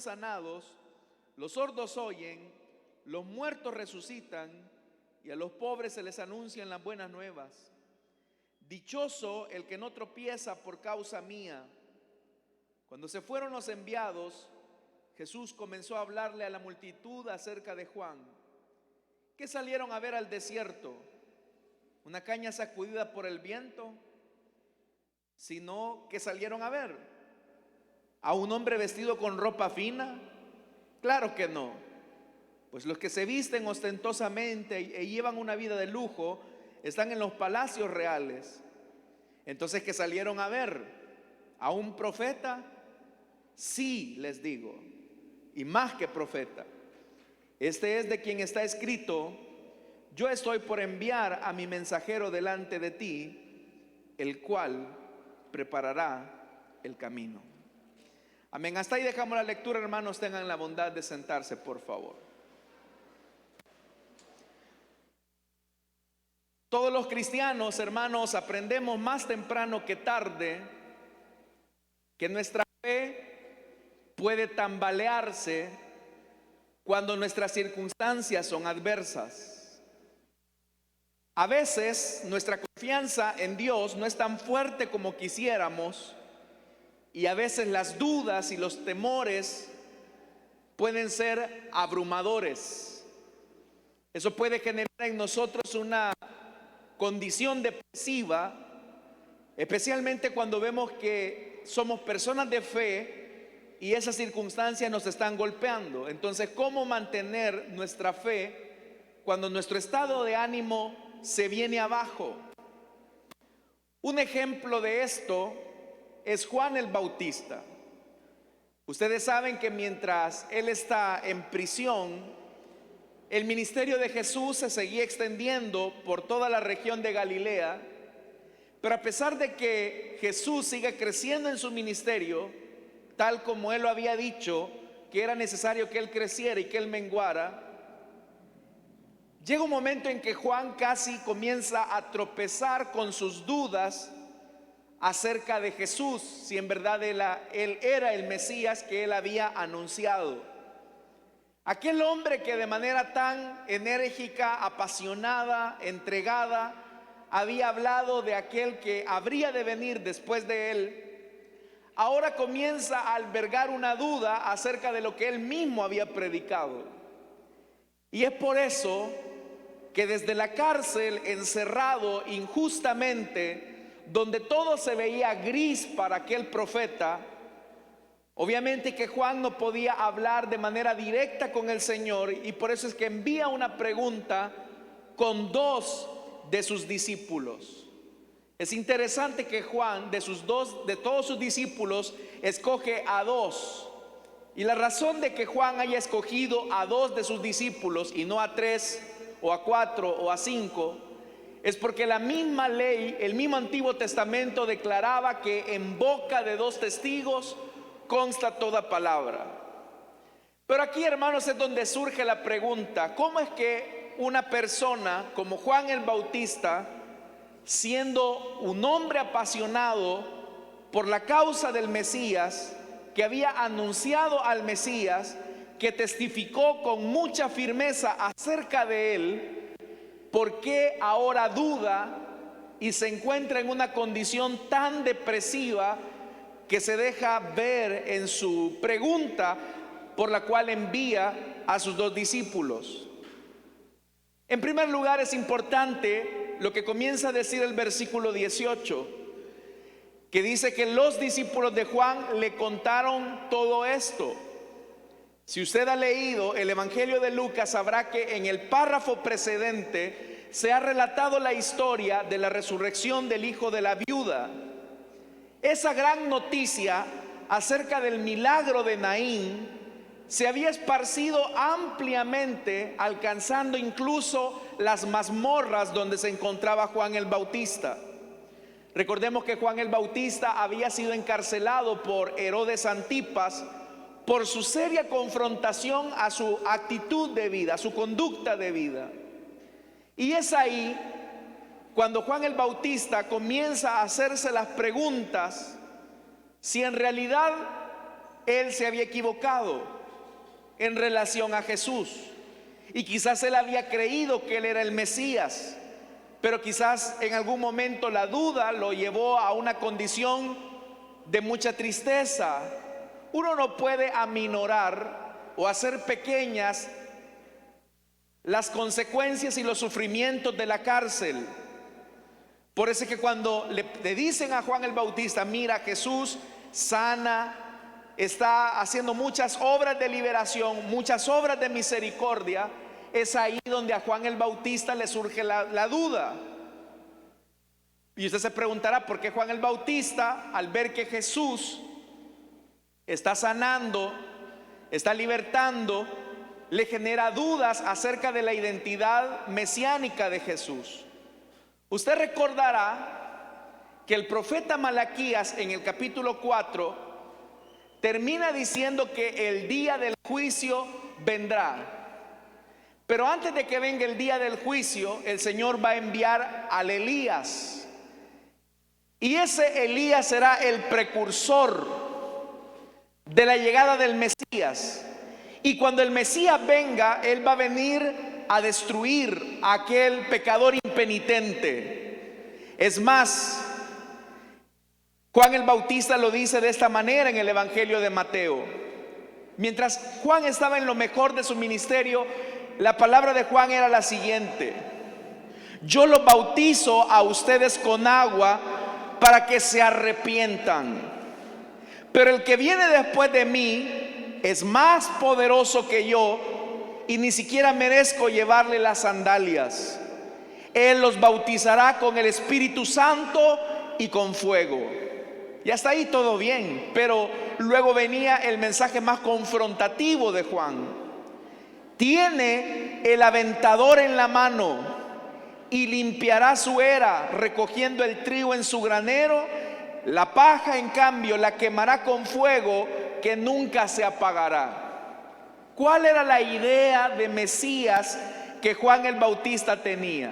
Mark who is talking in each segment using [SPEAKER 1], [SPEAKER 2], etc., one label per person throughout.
[SPEAKER 1] sanados, los sordos oyen, los muertos resucitan y a los pobres se les anuncian las buenas nuevas. Dichoso el que no tropieza por causa mía. Cuando se fueron los enviados, Jesús comenzó a hablarle a la multitud acerca de Juan. ¿Qué salieron a ver al desierto? ¿Una caña sacudida por el viento? Sino que salieron a ver a un hombre vestido con ropa fina. Claro que no, pues los que se visten ostentosamente y llevan una vida de lujo están en los palacios reales. Entonces, ¿qué salieron a ver? ¿A un profeta? Sí, les digo, y más que profeta. Este es de quien está escrito: yo estoy por enviar a mi mensajero delante de ti, el cual preparará el camino. Amén. Hasta ahí dejamos la lectura, hermanos. Tengan la bondad de sentarse, por favor. Todos los cristianos, hermanos, aprendemos más temprano que tarde que nuestra fe puede tambalearse cuando nuestras circunstancias son adversas. A veces nuestra confianza en Dios no es tan fuerte como quisiéramos, y a veces las dudas y los temores pueden ser abrumadores. Eso puede generar en nosotros una condición depresiva, especialmente cuando vemos que somos personas de fe y esas circunstancias nos están golpeando. Entonces, ¿cómo mantener nuestra fe cuando nuestro estado de ánimo se viene abajo? Un ejemplo de esto es Juan el Bautista. Ustedes saben que mientras él está en prisión, el ministerio de Jesús se seguía extendiendo por toda la región de Galilea. Pero a pesar de que Jesús siga creciendo en su ministerio, tal como él lo había dicho, que era necesario que él creciera y que él menguara, llega un momento en que Juan casi comienza a tropezar con sus dudas acerca de Jesús, si en verdad él era el Mesías que él había anunciado. Aquel hombre que de manera tan enérgica, apasionada, entregada, había hablado de aquel que habría de venir después de él, ahora comienza a albergar una duda acerca de lo que él mismo había predicado. Y es por eso que desde la cárcel, encerrado injustamente, donde todo se veía gris para aquel profeta, obviamente que Juan no podía hablar de manera directa con el Señor, y por eso es que envía una pregunta con dos de sus discípulos. Es interesante que Juan de todos sus discípulos escoge a dos, y la razón de que Juan haya escogido a dos de sus discípulos y no a 3 o a 4 o a 5 es porque la misma ley, el mismo Antiguo Testamento declaraba que en boca de 2 testigos consta toda palabra. Pero aquí, hermanos, es donde surge la pregunta: ¿cómo es que una persona como Juan el Bautista, siendo un hombre apasionado por la causa del Mesías, que había anunciado al Mesías, que testificó con mucha firmeza acerca de él, por qué ahora duda y se encuentra en una condición tan depresiva que se deja ver en su pregunta por la cual envía a sus 2 discípulos? En primer lugar, es importante lo que comienza a decir el versículo 18, que dice que los discípulos de Juan le contaron todo esto. Si usted ha leído el Evangelio de Lucas, sabrá que en el párrafo precedente se ha relatado la historia de la resurrección del hijo de la viuda. Esa gran noticia acerca del milagro de Naín se había esparcido ampliamente, alcanzando incluso las mazmorras donde se encontraba Juan el Bautista. Recordemos que Juan el Bautista había sido encarcelado por Herodes Antipas por su seria confrontación a su actitud de vida, a su conducta de vida. Y es ahí cuando Juan el Bautista comienza a hacerse las preguntas si en realidad él se había equivocado. en relación a Jesús. Y quizás él había creído que él era el Mesías, pero quizás en algún momento la duda lo llevó a una condición de mucha tristeza. Uno no puede aminorar o hacer pequeñas las consecuencias y los sufrimientos de la cárcel. Por eso es que cuando le dicen a Juan el Bautista: mira, Jesús sana, está haciendo muchas obras de liberación, muchas obras de misericordia, es ahí donde a Juan el Bautista le surge la duda. Y usted se preguntará por qué Juan el Bautista, al ver que Jesús está sanando, está libertando, le genera dudas acerca de la identidad mesiánica de Jesús. Usted recordará que el profeta Malaquías en el capítulo 4 termina diciendo que el día del juicio vendrá. Pero antes de que venga el día del juicio, el Señor va a enviar al Elías. Y ese Elías será el precursor de la llegada del Mesías. Y cuando el Mesías venga, Él va a venir a destruir a aquel pecador impenitente. Es más, Juan el Bautista lo dice de esta manera en el Evangelio de Mateo. Mientras Juan estaba en lo mejor de su ministerio, la palabra de Juan era la siguiente: yo los bautizo a ustedes con agua para que se arrepientan, pero el que viene después de mí es más poderoso que yo, y ni siquiera merezco llevarle las sandalias. Él los bautizará con el Espíritu Santo y con fuego. Y hasta ahí todo bien, pero luego venía el mensaje más confrontativo de Juan. Tiene el aventador en la mano y limpiará su era, recogiendo el trigo en su granero. La paja, en cambio, la quemará con fuego que nunca se apagará. ¿Cuál era la idea de Mesías que Juan el Bautista tenía?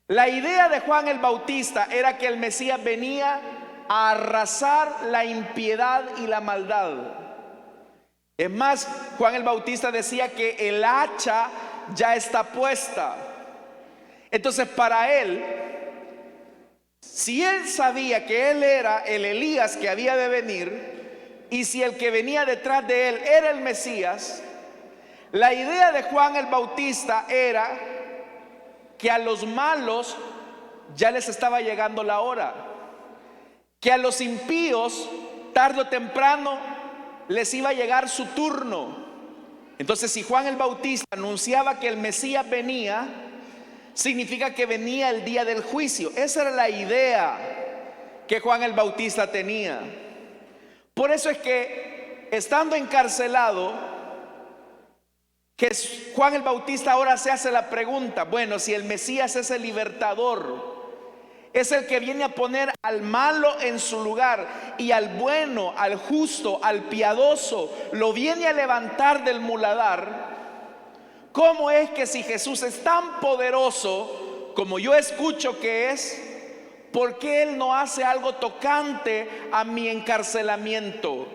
[SPEAKER 1] La idea de Juan el Bautista era que el Mesías venía a arrasar la impiedad y la maldad. Es más, Juan el Bautista decía que el hacha ya está puesta. Entonces, para él, si él sabía que él era el Elías que había de venir, y si el que venía detrás de él era el Mesías, la idea de Juan el Bautista era que a los malos ya les estaba llegando la hora, que a los impíos tarde o temprano les iba a llegar su turno. Entonces, si Juan el Bautista anunciaba que el Mesías venía, significa que venía el día del juicio. Esa era la idea que Juan el Bautista tenía. Por eso es que, estando encarcelado, que Juan el Bautista ahora se hace la pregunta: bueno, si el Mesías es el libertador, es el que viene a poner al malo en su lugar y al bueno, al justo, al piadoso, lo viene a levantar del muladar, ¿cómo es que si Jesús es tan poderoso como yo escucho que es, por qué Él no hace algo tocante a mi encarcelamiento?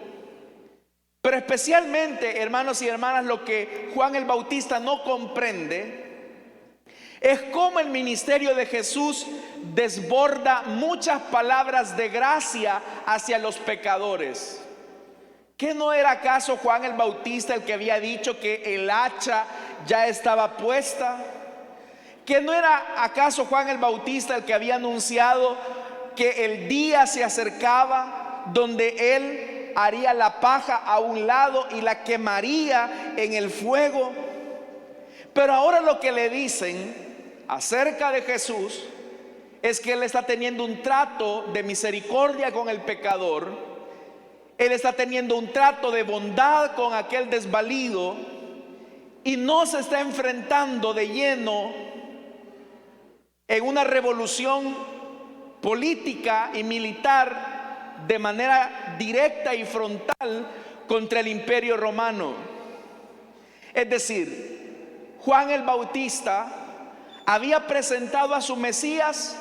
[SPEAKER 1] Pero especialmente, hermanos y hermanas, lo que Juan el Bautista no comprende es cómo el ministerio de Jesús desborda muchas palabras de gracia hacia los pecadores. ¿Qué no era acaso Juan el Bautista el que había dicho que el hacha ya estaba puesta? ¿Qué no era acaso Juan el Bautista el que había anunciado que el día se acercaba donde él haría la paja a un lado y la quemaría en el fuego? Pero ahora lo que le dicen acerca de Jesús es que Él está teniendo un trato de misericordia con el pecador. Él está teniendo un trato de bondad con aquel desvalido, y no se está enfrentando de lleno en una revolución política y militar de manera directa y frontal contra el imperio romano. Es decir, Juan el Bautista había presentado a su Mesías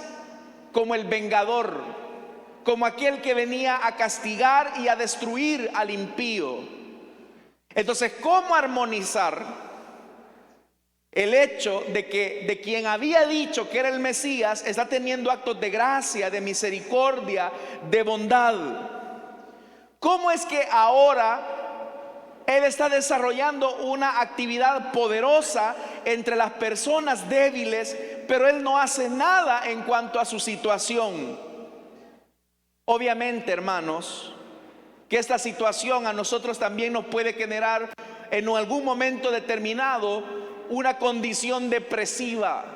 [SPEAKER 1] como el vengador, como aquel que venía a castigar y a destruir al impío. Entonces, ¿cómo armonizar el hecho de que de quien había dicho que era el Mesías está teniendo actos de gracia, de misericordia, de bondad? ¿Cómo es que ahora él está desarrollando una actividad poderosa entre las personas débiles, pero él no hace nada en cuanto a su situación? Obviamente, hermanos, que esta situación a nosotros también nos puede generar en algún momento determinado una condición depresiva.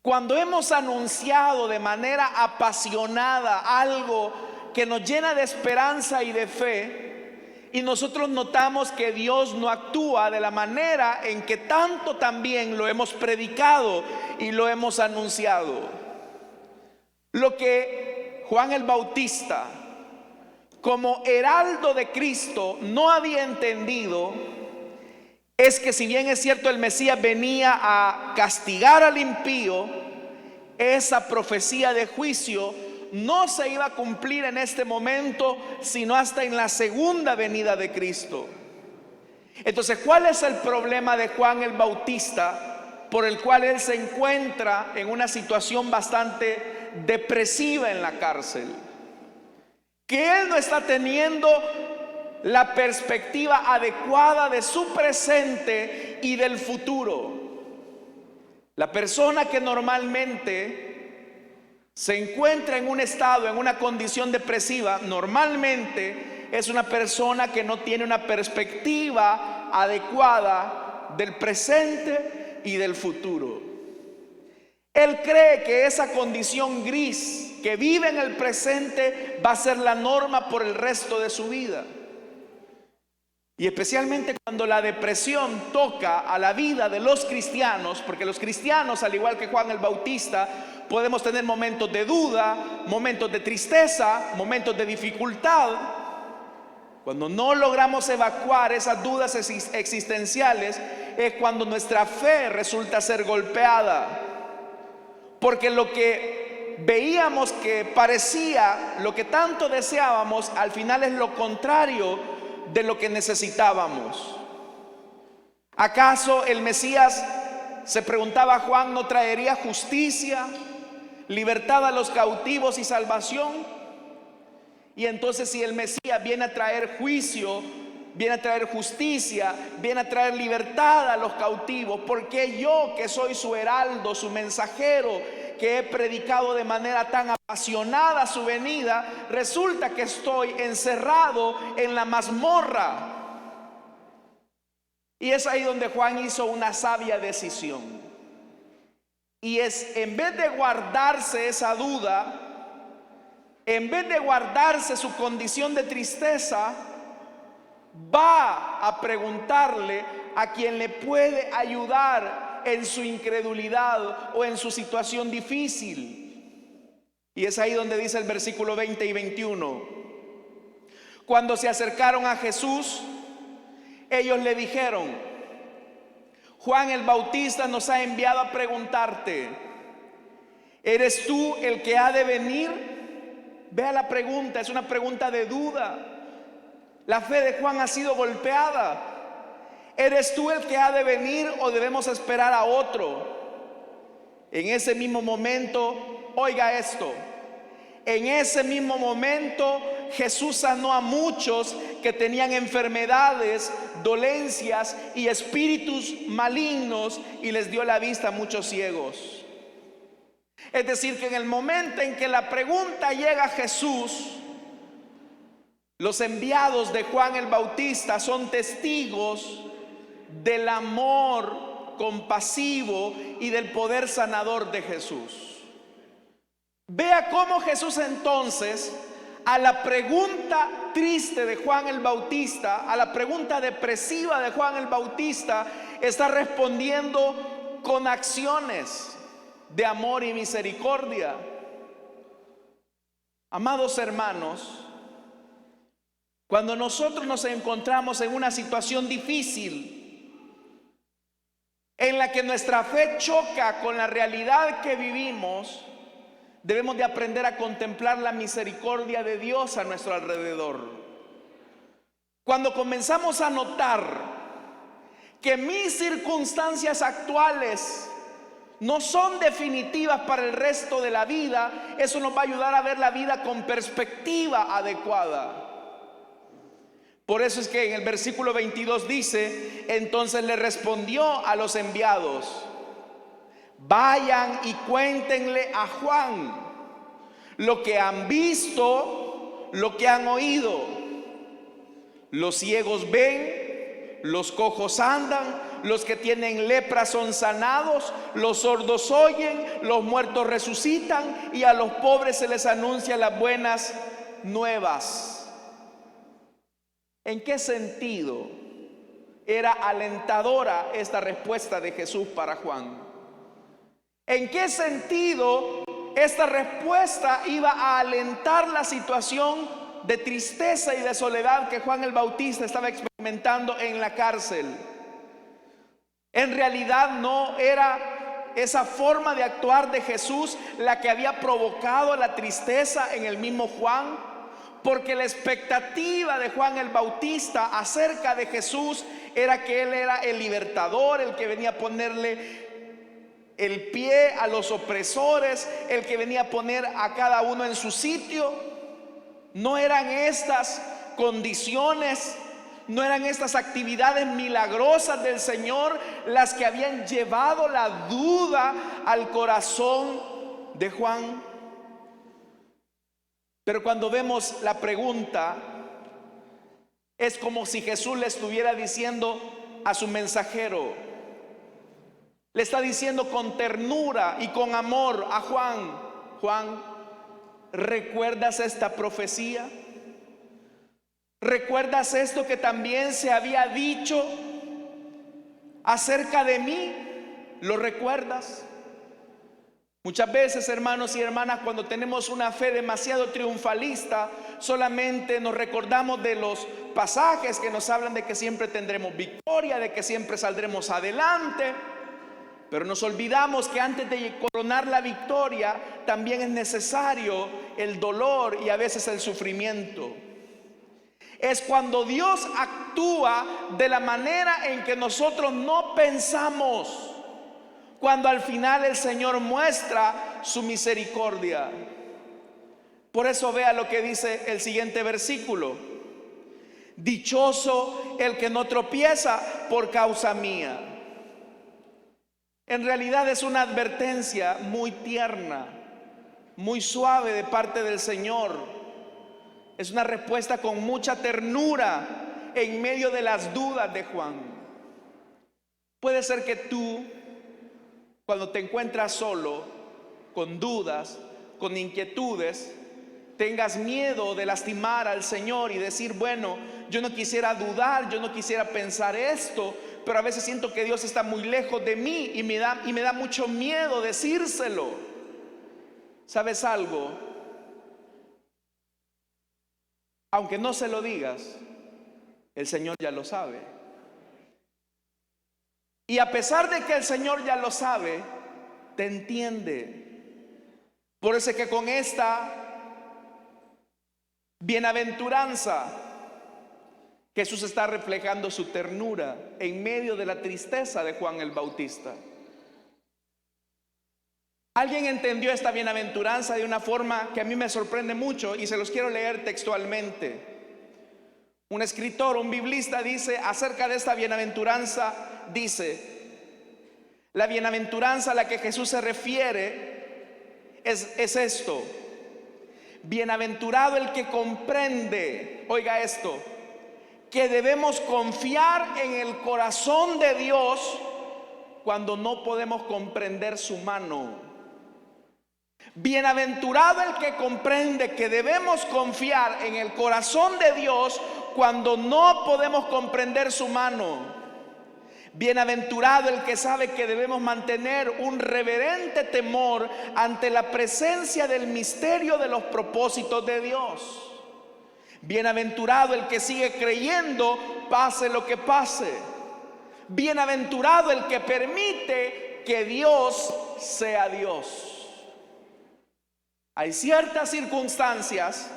[SPEAKER 1] Cuando hemos anunciado de manera apasionada algo que nos llena de esperanza y de fe, y nosotros notamos que Dios no actúa de la manera en que tanto también lo hemos predicado y lo hemos anunciado. Lo que Juan el Bautista, como heraldo de Cristo, no había entendido es que, si bien es cierto el Mesías venía a castigar al impío, esa profecía de juicio no se iba a cumplir en este momento, sino hasta en la segunda venida de Cristo. Entonces, ¿cuál es el problema de Juan el Bautista por el cual él se encuentra en una situación bastante depresiva en la cárcel? Que él no está teniendo la perspectiva adecuada de su presente y del futuro. La persona que normalmente se encuentra en un estado, en una condición depresiva, normalmente es una persona que no tiene una perspectiva adecuada del presente y del futuro. Él cree que esa condición gris que vive en el presente va a ser la norma por el resto de su vida. Y especialmente cuando la depresión toca a la vida de los cristianos, porque los cristianos, al igual que Juan el Bautista, podemos tener momentos de duda, momentos de tristeza, momentos de dificultad. Cuando no logramos evacuar esas dudas existenciales, es cuando nuestra fe resulta ser golpeada. Porque lo que veíamos que parecía, lo que tanto deseábamos, al final es lo contrario de lo que necesitábamos. ¿Acaso el Mesías, se preguntaba Juan, no traería justicia, libertad a los cautivos y salvación? Y entonces, si el Mesías viene a traer juicio, viene a traer justicia, viene a traer libertad a los cautivos, ¿por qué yo, que soy su heraldo, su mensajero, que he predicado de manera tan apasionada su venida, resulta que estoy encerrado en la mazmorra? Y es ahí donde Juan hizo una sabia decisión. Y es, en vez de guardarse esa duda, en vez de guardarse su condición de tristeza, va a preguntarle a quien le puede ayudar en su incredulidad o en su situación difícil. Y es ahí donde dice el versículo 20 y 21: cuando se acercaron a Jesús, ellos le dijeron: Juan el Bautista nos ha enviado a preguntarte, ¿eres tú el que ha de venir? Vea la pregunta, es una pregunta de duda. La fe de Juan ha sido golpeada. ¿Eres tú el que ha de venir o debemos esperar a otro? En ese mismo momento, oiga esto, en ese mismo momento Jesús sanó a muchos que tenían enfermedades, dolencias y espíritus malignos, y les dio la vista a muchos ciegos. Es decir, que en el momento en que la pregunta llega a Jesús, los enviados de Juan el Bautista son testigos del amor compasivo y del poder sanador de Jesús. Vea cómo Jesús entonces, a la pregunta triste de Juan el Bautista, a la pregunta depresiva de Juan el Bautista, está respondiendo con acciones de amor y misericordia. Amados hermanos, cuando nosotros nos encontramos en una situación difícil, en la que nuestra fe choca con la realidad que vivimos, debemos de aprender a contemplar la misericordia de Dios a nuestro alrededor. Cuando comenzamos a notar que mis circunstancias actuales no son definitivas para el resto de la vida, eso nos va a ayudar a ver la vida con perspectiva adecuada. Por eso es que en el versículo 22 dice: entonces le respondió a los enviados: vayan y cuéntenle a Juan lo que han visto, lo que han oído. Los ciegos ven, los cojos andan, los que tienen lepra son sanados, los sordos oyen, los muertos resucitan y a los pobres se les anuncia las buenas nuevas. ¿En qué sentido era alentadora esta respuesta de Jesús para Juan? ¿En qué sentido esta respuesta iba a alentar la situación de tristeza y de soledad que Juan el Bautista estaba experimentando en la cárcel? En realidad no era esa forma de actuar de Jesús la que había provocado la tristeza en el mismo Juan, porque la expectativa de Juan el Bautista acerca de Jesús era que él era el libertador, el que venía a ponerle el pie a los opresores, el que venía a poner a cada uno en su sitio. No eran estas condiciones, no eran estas actividades milagrosas del Señor las que habían llevado la duda al corazón de Juan. Pero cuando vemos la pregunta, es como si Jesús le estuviera diciendo a su mensajero, le está diciendo con ternura y con amor a Juan: Juan, ¿recuerdas esta profecía? ¿Recuerdas esto que también se había dicho acerca de mí? ¿Lo recuerdas? Muchas veces, hermanos y hermanas, cuando tenemos una fe demasiado triunfalista, solamente nos recordamos de los pasajes que nos hablan de que siempre tendremos victoria, de que siempre saldremos adelante. Pero nos olvidamos que antes de coronar la victoria también es necesario el dolor y a veces el sufrimiento. Es cuando Dios actúa de la manera en que nosotros no pensamos, cuando al final el Señor muestra su misericordia. Por eso vea lo que dice el siguiente versículo: dichoso el que no tropieza por causa mía. En realidad es una advertencia muy tierna, muy suave de parte del Señor. Es una respuesta con mucha ternura en medio de las dudas de Juan. Puede ser que tú, cuando te encuentras solo, con dudas, con inquietudes, tengas miedo de lastimar al Señor y decir: bueno, yo no quisiera dudar, yo no quisiera pensar esto, pero a veces siento que Dios está muy lejos de mí y me da mucho miedo decírselo. ¿Sabes algo? Aunque no se lo digas, el Señor ya lo sabe. Y a pesar de que el Señor ya lo sabe, te entiende. Por eso es que con esta bienaventuranza, Jesús está reflejando su ternura en medio de la tristeza de Juan el Bautista. Alguien entendió esta bienaventuranza de una forma que a mí me sorprende mucho y se los quiero leer textualmente. Un escritor, un biblista dice acerca de esta bienaventuranza, dice: la bienaventuranza a la que Jesús se refiere es esto: bienaventurado el que comprende, oiga esto, que debemos confiar en el corazón de Dios cuando no podemos comprender su mano. Bienaventurado el que comprende que debemos confiar en el corazón de Dios cuando no podemos comprender su mano. Bienaventurado el que sabe que debemos mantener un reverente temor ante la presencia del misterio de los propósitos de Dios. Bienaventurado el que sigue creyendo pase lo que pase. Bienaventurado el que permite que Dios sea Dios. Hay ciertas circunstancias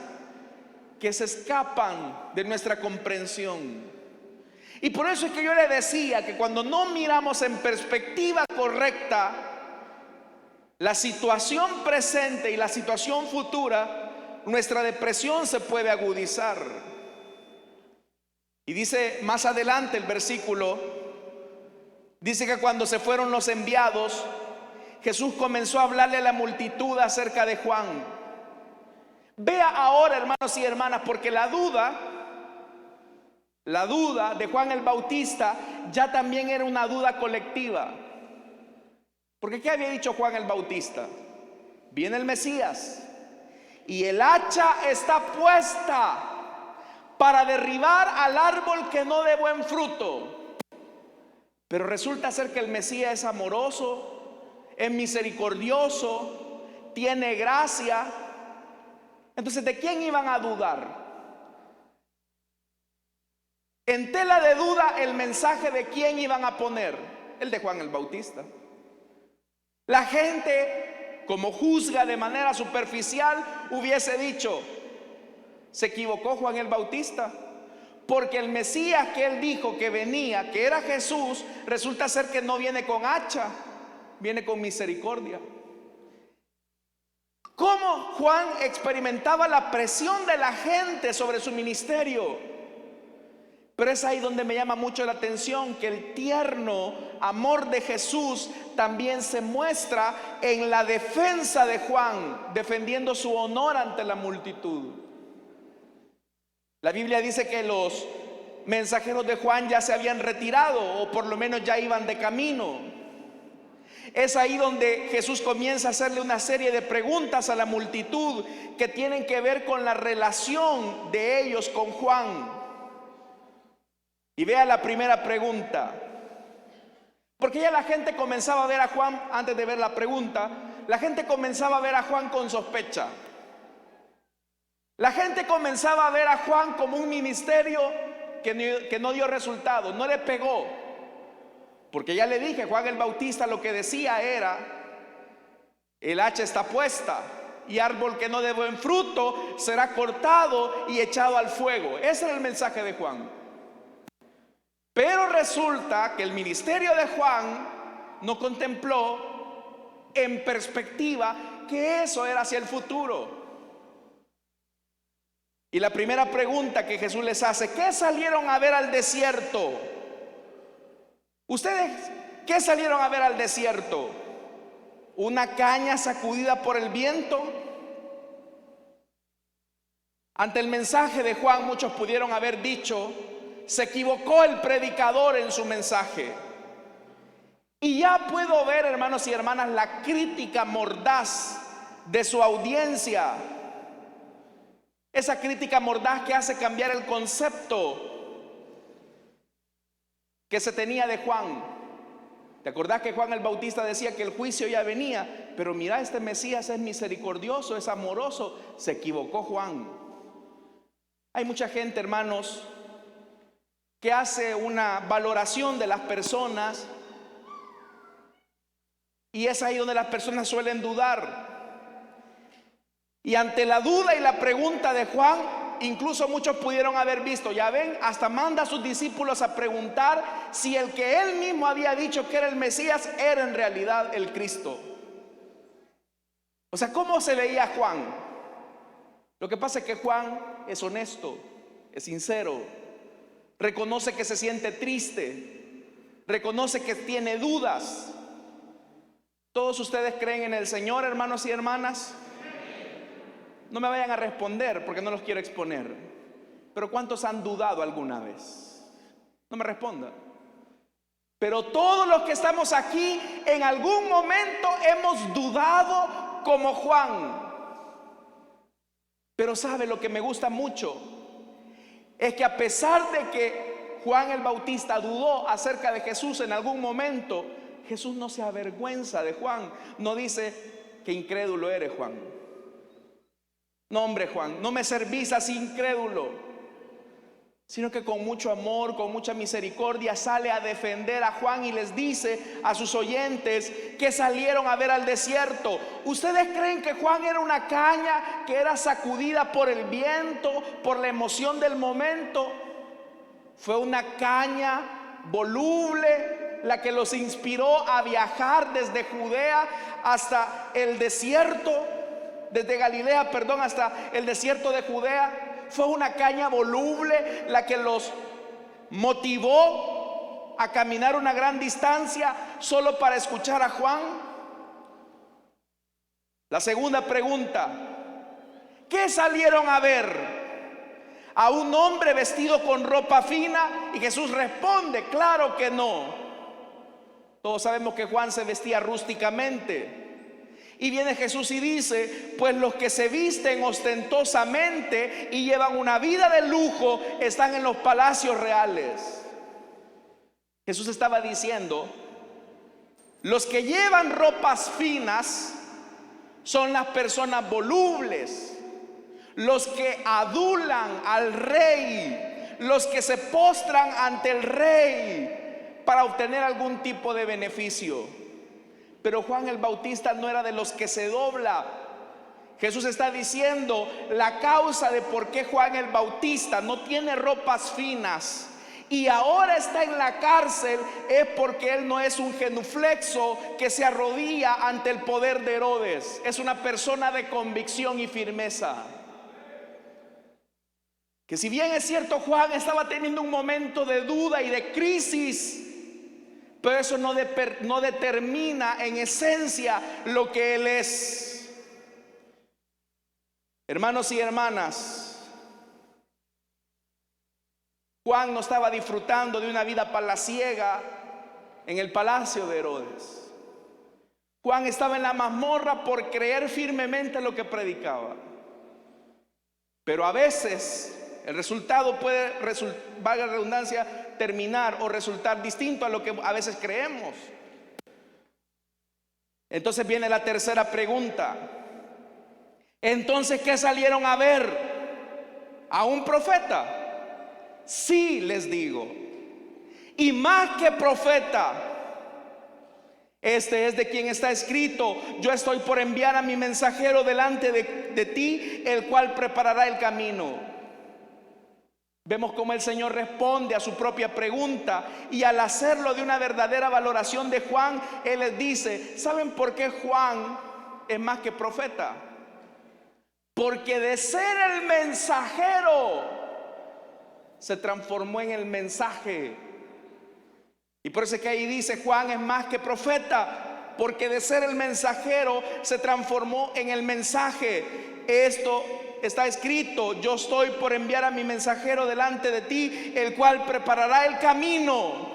[SPEAKER 1] que se escapan de nuestra comprensión. Y por eso es que yo le decía que cuando no miramos en perspectiva correcta la situación presente y la situación futura, nuestra depresión se puede agudizar. Y dice más adelante el versículo, dice que cuando se fueron los enviados, Jesús comenzó a hablarle a la multitud acerca de Juan. Vea ahora, hermanos y hermanas, porque la duda de Juan el Bautista ya también era una duda colectiva. Porque ¿qué había dicho Juan el Bautista? Viene el Mesías y el hacha está puesta para derribar al árbol que no dé buen fruto. Pero resulta ser que el Mesías es amoroso, es misericordioso, tiene gracia. Entonces, ¿de quién iban a dudar? En tela de duda el mensaje de quién iban a poner, el de Juan el Bautista. La gente, como juzga de manera superficial, hubiese dicho: se equivocó Juan el Bautista, porque el Mesías que él dijo que venía, que era Jesús, resulta ser que no viene con hacha, viene con misericordia. ¿Cómo Juan experimentaba la presión de la gente sobre su ministerio? Pero es ahí donde me llama mucho la atención que el tierno amor de Jesús también se muestra en la defensa de Juan, defendiendo su honor ante la multitud. La Biblia dice que los mensajeros de Juan ya se habían retirado, o por lo menos ya iban de camino. Es ahí donde Jesús comienza a hacerle una serie de preguntas a la multitud que tienen que ver con la relación de ellos con Juan. Y vea la primera pregunta, porque ya la gente comenzaba a ver a Juan, antes de ver la pregunta, la gente comenzaba a ver a Juan con sospecha. La gente comenzaba a ver a Juan como un ministerio que no dio resultado, no le pegó. Porque ya le dije, Juan el Bautista lo que decía era: el hacha está puesta y árbol que no dé buen fruto será cortado y echado al fuego. Ese era el mensaje de Juan. Pero resulta que el ministerio de Juan no contempló en perspectiva que eso era hacia el futuro. Y la primera pregunta que Jesús les hace: ¿qué salieron a ver al desierto? ¿Ustedes qué salieron a ver al desierto? ¿Una caña sacudida por el viento? Ante el mensaje de Juan, muchos pudieron haber dicho: se equivocó el predicador en su mensaje. Y ya puedo ver, hermanos y hermanas, la crítica mordaz de su audiencia. Esa crítica mordaz que hace cambiar el concepto que se tenía de Juan. ¿Te acordás que Juan el Bautista decía que el juicio ya venía? Pero mira, este Mesías es misericordioso, es amoroso. Se equivocó Juan. Hay mucha gente, hermanos, que hace una valoración de las personas, y es ahí donde las personas suelen dudar. Y ante la duda y la pregunta de Juan, incluso muchos pudieron haber visto, ya ven, hasta manda a sus discípulos a preguntar si el que él mismo había dicho que era el Mesías era en realidad el Cristo. O sea, ¿cómo se veía Juan? Lo que pasa es que Juan es honesto, es sincero, reconoce que se siente triste, reconoce que tiene dudas. ¿Todos ustedes creen en el Señor, hermanos y hermanas? No me vayan a responder porque no los quiero exponer. Pero ¿cuántos han dudado alguna vez? No me respondan. Pero todos los que estamos aquí en algún momento hemos dudado como Juan. Pero ¿sabe lo que me gusta mucho? Es que a pesar de que Juan el Bautista dudó acerca de Jesús en algún momento, Jesús no se avergüenza de Juan. No dice: qué incrédulo eres, Juan. No, hombre, Juan, no me servís así, incrédulo. sino que con mucho amor, con mucha misericordia sale a defender a Juan y les dice a sus oyentes que salieron a ver al desierto: ¿ustedes creen que Juan era una caña que era sacudida por el viento, por la emoción del momento? Fue una caña voluble la que los inspiró a viajar desde Judea hasta el desierto, desde Galilea, perdón, hasta el desierto de Judea. Fue una caña voluble la que los motivó a caminar una gran distancia solo para escuchar a Juan. La segunda pregunta: ¿qué salieron a ver? ¿A un hombre vestido con ropa fina? Y Jesús responde: claro que no. Todos sabemos que Juan se vestía rústicamente. Y viene Jesús y dice: pues los que se visten ostentosamente y llevan una vida de lujo están en los palacios reales. Jesús estaba diciendo: los que llevan ropas finas son las personas volubles, los que adulan al rey, los que se postran ante el rey para obtener algún tipo de beneficio. Pero Juan el Bautista no era de los que se dobla. Jesús está diciendo: la causa de por qué Juan el Bautista no tiene ropas finas y ahora está en la cárcel es porque él no es un genuflexo que se arrodilla ante el poder de Herodes. Es una persona de convicción y firmeza. Que si bien es cierto, Juan estaba teniendo un momento de duda y de crisis, pero eso no determina en esencia lo que él es. Hermanos y hermanas, Juan no estaba disfrutando de una vida palaciega en el palacio de Herodes. Juan estaba en la mazmorra por creer firmemente lo que predicaba. Pero a veces el resultado puede, valga la redundancia, terminar o resultar distinto a lo que a veces creemos. Entonces viene la tercera pregunta: entonces, ¿qué salieron a ver? ¿A un profeta? Sí, les digo, y más que profeta. Este es de quien está escrito: yo estoy por enviar a mi mensajero delante de ti, el cual preparará el camino. Vemos cómo el Señor responde a su propia pregunta, y al hacerlo de una verdadera valoración de Juan, Él les dice: ¿saben por qué Juan es más que profeta? Porque de ser el mensajero se transformó en el mensaje. Y por eso es que ahí dice: Juan es más que profeta, porque de ser el mensajero se transformó en el mensaje. Esto está escrito: yo estoy por enviar a mi mensajero delante de ti, el cual preparará el camino.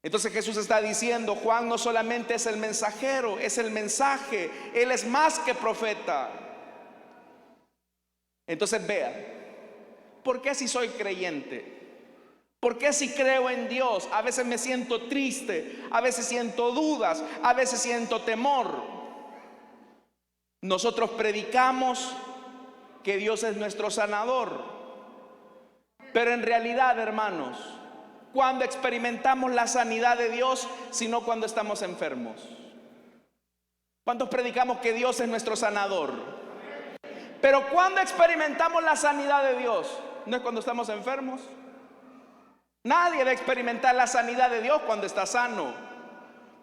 [SPEAKER 1] Entonces Jesús está diciendo: Juan no solamente es el mensajero, es el mensaje. Él es más que profeta. Entonces vea, ¿por qué si soy creyente? ¿Por qué si creo en Dios? A veces me siento triste, a veces siento dudas, a veces siento temor. Nosotros predicamos que Dios es nuestro sanador, pero en realidad, hermanos, ¿cuándo experimentamos la sanidad de Dios sino cuando estamos enfermos? ¿Cuántos predicamos que Dios es nuestro sanador? Pero ¿cuándo experimentamos la sanidad de Dios? ¿No es cuando estamos enfermos? Nadie va a experimentar la sanidad de Dios cuando está sano.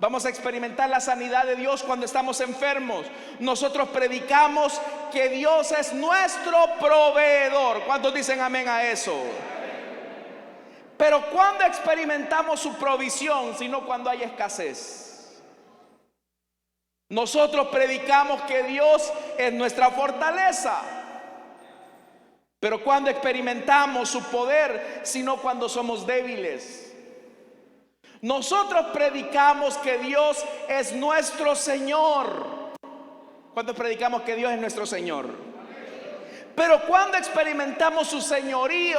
[SPEAKER 1] Vamos a experimentar la sanidad de Dios cuando estamos enfermos. Nosotros predicamos que Dios es nuestro proveedor. ¿Cuántos dicen amén a eso? Pero ¿cuándo experimentamos su provisión sino cuando hay escasez? Nosotros predicamos que Dios es nuestra fortaleza. Pero ¿cuándo experimentamos su poder sino cuando somos débiles? Nosotros predicamos que Dios es nuestro Señor. ¿Cuándo predicamos que Dios es nuestro Señor? Pero ¿cuándo experimentamos su señorío?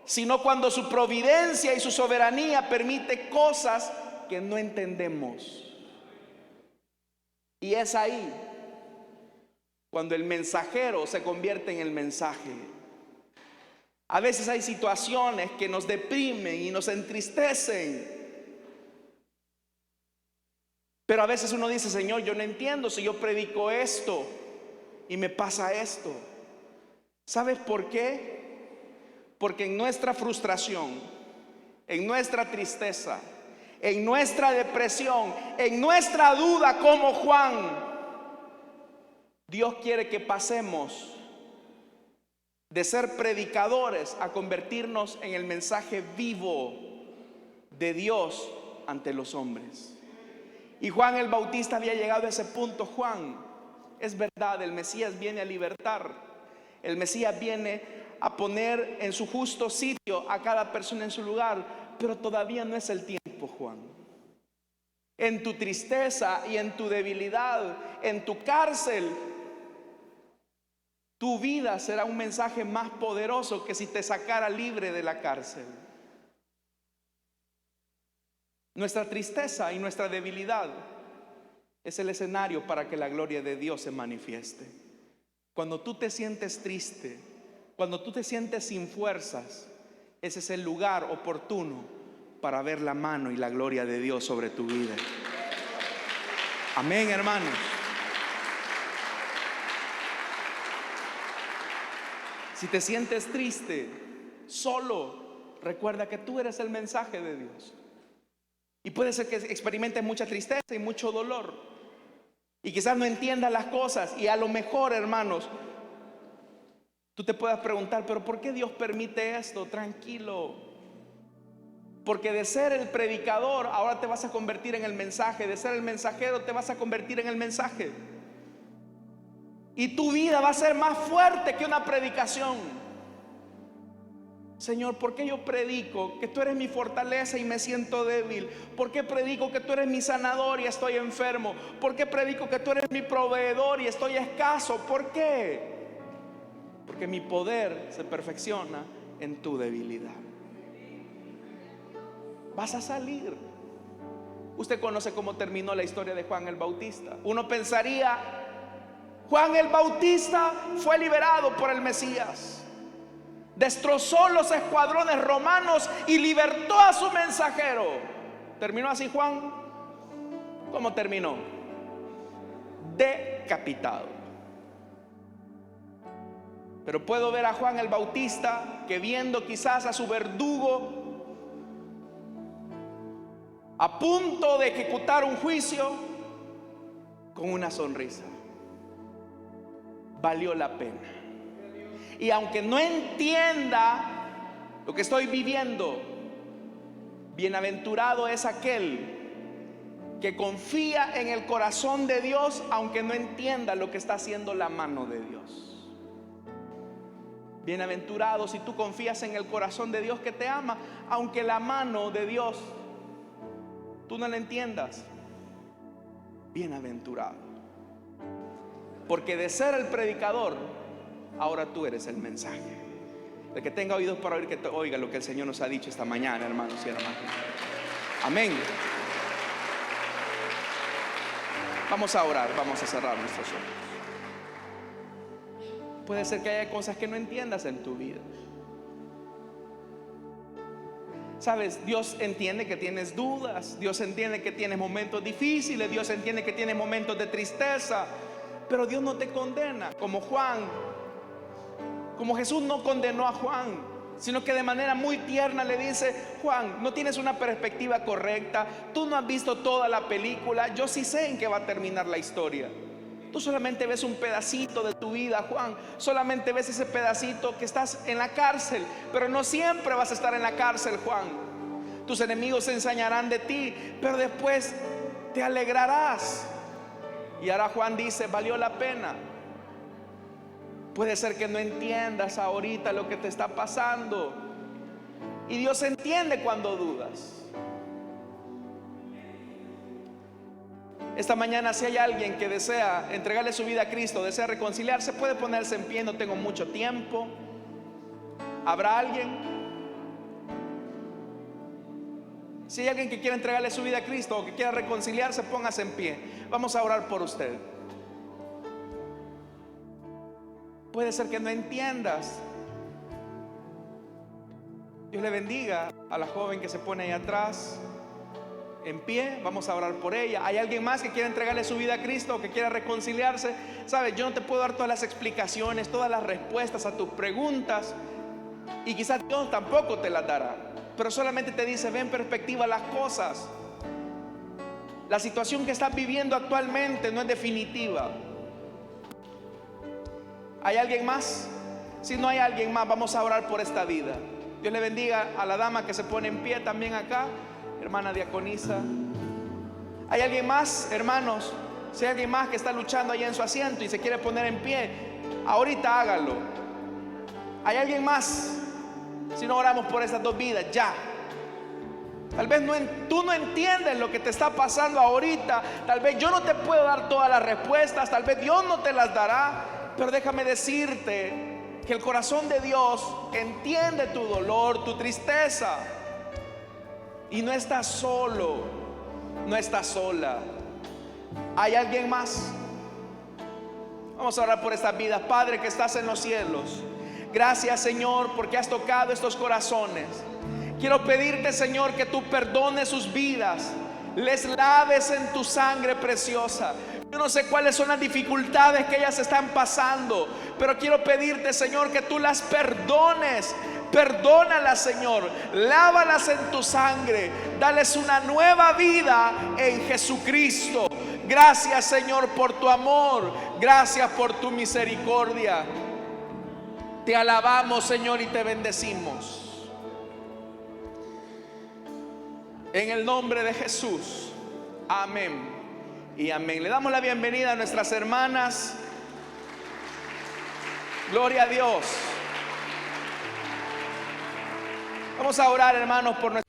[SPEAKER 1] Sino cuando su providencia y su soberanía permite cosas que no entendemos. Y es ahí cuando el mensajero se convierte en el mensaje. A veces hay situaciones que nos deprimen y nos entristecen. Pero a veces uno dice: Señor, yo no entiendo si yo predico esto y me pasa esto. ¿Sabes por qué? Porque en nuestra frustración, en nuestra tristeza, en nuestra depresión, en nuestra duda como Juan, Dios quiere que pasemos de ser predicadores a convertirnos en el mensaje vivo de Dios ante los hombres. Y Juan el Bautista había llegado a ese punto. Juan, es verdad, el Mesías viene a libertar, el Mesías viene a poner en su justo sitio a cada persona en su lugar, pero todavía no es el tiempo, Juan. En tu tristeza y en tu debilidad, en tu cárcel, tu vida será un mensaje más poderoso que si te sacara libre de la cárcel. Nuestra tristeza y nuestra debilidad es el escenario para que la gloria de Dios se manifieste. Cuando tú te sientes triste, cuando tú te sientes sin fuerzas, ese es el lugar oportuno para ver la mano y la gloria de Dios sobre tu vida. Amén, hermanos. Si te sientes triste, solo, recuerda que tú eres el mensaje de Dios. Y puede ser que experimentes mucha tristeza y mucho dolor, y quizás no entiendas las cosas. Y a lo mejor, hermanos, tú te puedas preguntar: pero ¿por qué Dios permite esto? Tranquilo, porque de ser el predicador ahora te vas a convertir en el mensaje. De ser el mensajero te vas a convertir en el mensaje. Y tu vida va a ser más fuerte que una predicación. Señor, ¿por qué yo predico que tú eres mi fortaleza y me siento débil? ¿Por qué predico que tú eres mi sanador y estoy enfermo? ¿Por qué predico que tú eres mi proveedor y estoy escaso? ¿Por qué? Porque mi poder se perfecciona en tu debilidad. Vas a salir. Usted conoce cómo terminó la historia de Juan el Bautista. Uno pensaría: Juan el Bautista fue liberado por el Mesías, destrozó los escuadrones romanos y libertó a su mensajero. ¿Terminó así Juan? ¿Cómo terminó? Decapitado. Pero puedo ver a Juan el Bautista que, viendo quizás a su verdugo a punto de ejecutar un juicio, con una sonrisa: valió la pena. Y aunque no entienda lo que estoy viviendo, bienaventurado es aquel que confía en el corazón de Dios, aunque no entienda lo que está haciendo la mano de Dios. Bienaventurado si tú confías en el corazón de Dios que te ama, aunque la mano de Dios tú no la entiendas. Bienaventurado, porque de ser el predicador, ahora tú eres el mensaje. El que tenga oídos para oír, que oiga lo que el Señor nos ha dicho esta mañana, hermanos y hermanas. Amén. Vamos a orar, vamos a cerrar nuestros ojos. Puede ser que haya cosas que no entiendas en tu vida. Sabes, Dios entiende que tienes dudas, Dios entiende que tienes momentos difíciles, Dios entiende que tienes momentos de tristeza, pero Dios no te condena como Juan. Como Jesús no condenó a Juan, sino que de manera muy tierna le dice: Juan, no tienes una perspectiva correcta, tú no has visto toda la película, yo sí sé en qué va a terminar la historia. Tú solamente ves un pedacito de tu vida, Juan. Solamente ves ese pedacito que estás en la cárcel, pero no siempre vas a estar en la cárcel, Juan. Tus enemigos se ensañarán de ti, pero después te alegrarás. Y ahora Juan dice: valió la pena. Puede ser que no entiendas ahorita lo que te está pasando, y Dios entiende cuando dudas. Esta mañana, si hay alguien que desea entregarle su vida a Cristo, desea reconciliarse, puede ponerse en pie. No tengo mucho tiempo. ¿Habrá alguien? Si hay alguien que quiere entregarle su vida a Cristo o que quiera reconciliarse, póngase en pie. Vamos a orar por usted. Puede ser que no entiendas Dios le bendiga a la joven que se pone ahí atrás, en pie. Vamos a orar por ella. ¿Hay alguien más que quiera entregarle su vida a Cristo o que quiera reconciliarse? Sabes, yo no te puedo dar todas las explicaciones, todas las respuestas a tus preguntas, y quizás Dios tampoco te las dará, pero solamente te dice: ve en perspectiva las cosas. La situación que estás viviendo actualmente no es definitiva. ¿Hay alguien más? Si no hay alguien más, vamos a orar por esta vida. Dios le bendiga a la dama que se pone en pie también acá, hermana diaconisa. ¿Hay alguien más, hermanos? Si hay alguien más que está luchando allá en su asiento y se quiere poner en pie, ahorita hágalo. ¿Hay alguien más? Si no, oramos por estas dos vidas ya. Tal vez tú no entiendes lo que te está pasando ahorita. Tal vez yo no te puedo dar todas las respuestas. Tal vez Dios no te las dará. Pero déjame decirte que el corazón de Dios entiende tu dolor, tu tristeza. Y no estás solo, no estás sola. ¿Hay alguien más? Vamos a orar por estas vidas. Padre que estás en los cielos, gracias, Señor, porque has tocado estos corazones. Quiero pedirte, Señor, que tú perdones sus vidas, les laves en tu sangre preciosa. Yo no sé cuáles son las dificultades que ellas están pasando, pero quiero pedirte, Señor, que tú las perdones. Perdónalas, Señor, lávalas en tu sangre, dales una nueva vida en Jesucristo. Gracias, Señor, por tu amor, gracias por tu misericordia. Te alabamos, Señor, y te bendecimos. En el nombre de Jesús, amén y amén. Le damos la bienvenida a nuestras hermanas. Gloria a Dios. Vamos a orar, hermanos, por nuestra